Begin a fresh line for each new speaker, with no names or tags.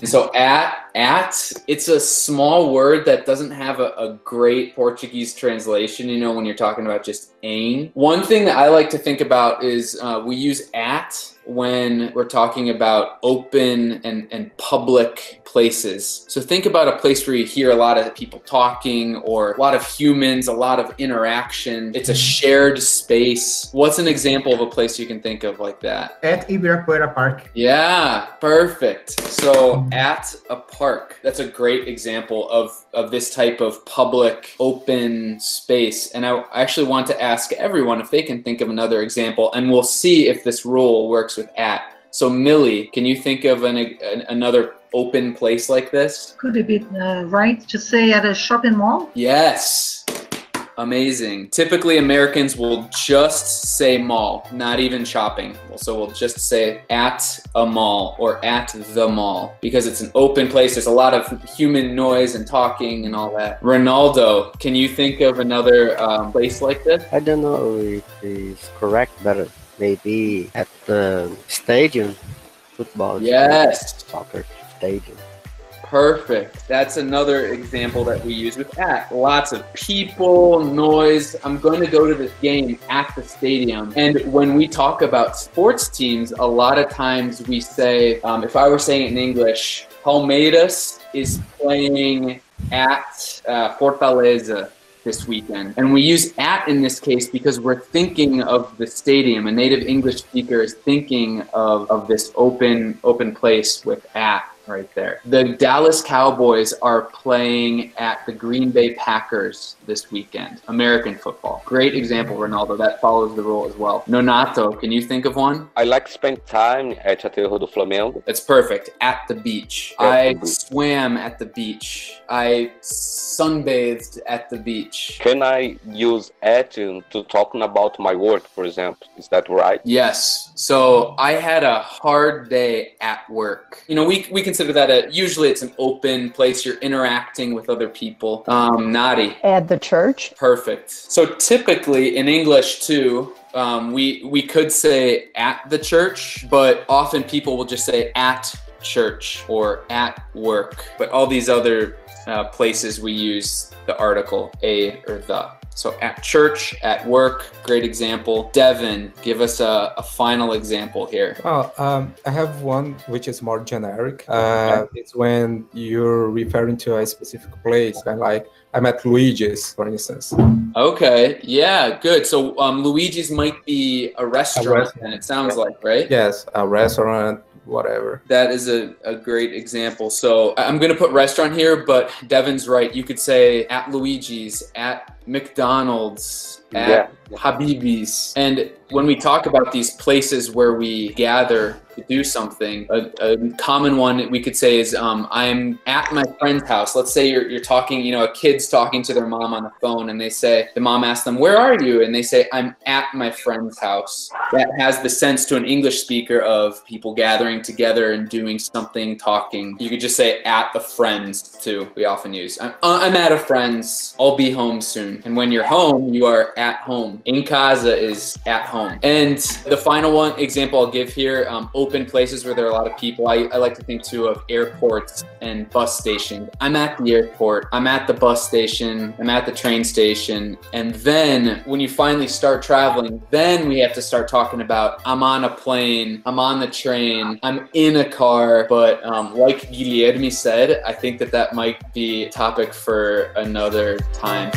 So it's a small word that doesn't have a great Portuguese translation, you know, when you're talking about just em. One thing that I like to think about is we use at when we're talking about open and public places. So think about a place where you hear a lot of people talking or a lot of humans, a lot of interaction. It's a shared space. What's an example of a place you can think of like that?
At Ibirapuera Park.
Yeah, perfect. So at a park, that's a great example of this type of public open space. And I actually want to ask everyone if they can think of another example, and we'll see if this rule works with at. So Millie, can you think of another open place like this?
Could it be right to say at a shopping mall?
Yes. Amazing. Typically, Americans will just say mall, not even shopping. So we'll just say at a mall or at the mall because it's an open place. There's a lot of human noise and talking and all that. Ronaldo, can you think of another place like this?
I don't know if it's correct, but maybe at the stadium, football.
Yes.
Soccer stadium.
Perfect. That's another example that we use with at. Lots of people, noise. I'm going to go to this game at the stadium. And when we talk about sports teams, a lot of times we say, if I were saying it in English, Palmeiras is playing at Fortaleza this weekend. And we use at in this case because we're thinking of the stadium. A native English speaker is thinking of this open place with at right there. The Dallas Cowboys are playing at the Green Bay Packers this weekend. American football. Great example, Ronaldo. That follows the rule as well. Nonato, can you think of one?
I like to spend time at Aterro do Flamengo.
That's perfect. At the beach. I swam at the beach. I sunbathed at the beach.
Can I use at to talking about my work, for example? Is that right?
Yes. So I had a hard day at work. You know, we consider that usually it's an open place. You're interacting with other people. Nadi.
At the church.
Perfect. So typically in English too, we could say at the church, but often people will just say at church or at work. But all these other places we use the article a or the. So at church, at work, great example. Devin, give us a final example here.
I have one which is more generic. It's when you're referring to a specific place, kind of like I'm at Luigi's, for instance.
Okay, yeah, good. So Luigi's might be a restaurant, and it sounds like, right?
Yes, a restaurant, whatever.
That is a great example. So I'm going to put restaurant here, but Devin's right. You could say at Luigi's, at McDonald's, at Habibi's. And when we talk about these places where we gather to do something, a common one we could say is I'm at my friend's house. Let's say you're talking, you know, a kid's talking to their mom on the phone and they say, the mom asks them, where are you? And they say, I'm at my friend's house. That has the sense to an English speaker of people gathering together and doing something, talking. You could just say at the friend's too, we often use. I'm at a friend's, I'll be home soon. And when you're home, you are at home. In casa is at home. And the final one example I'll give here, open places where there are a lot of people. I like to think too of airports and bus stations. I'm at the airport, I'm at the bus station, I'm at the train station. And then when you finally start traveling, then we have to start talking about I'm on a plane, I'm on the train, I'm in a car. But like Guilherme said, I think that might be a topic for another time.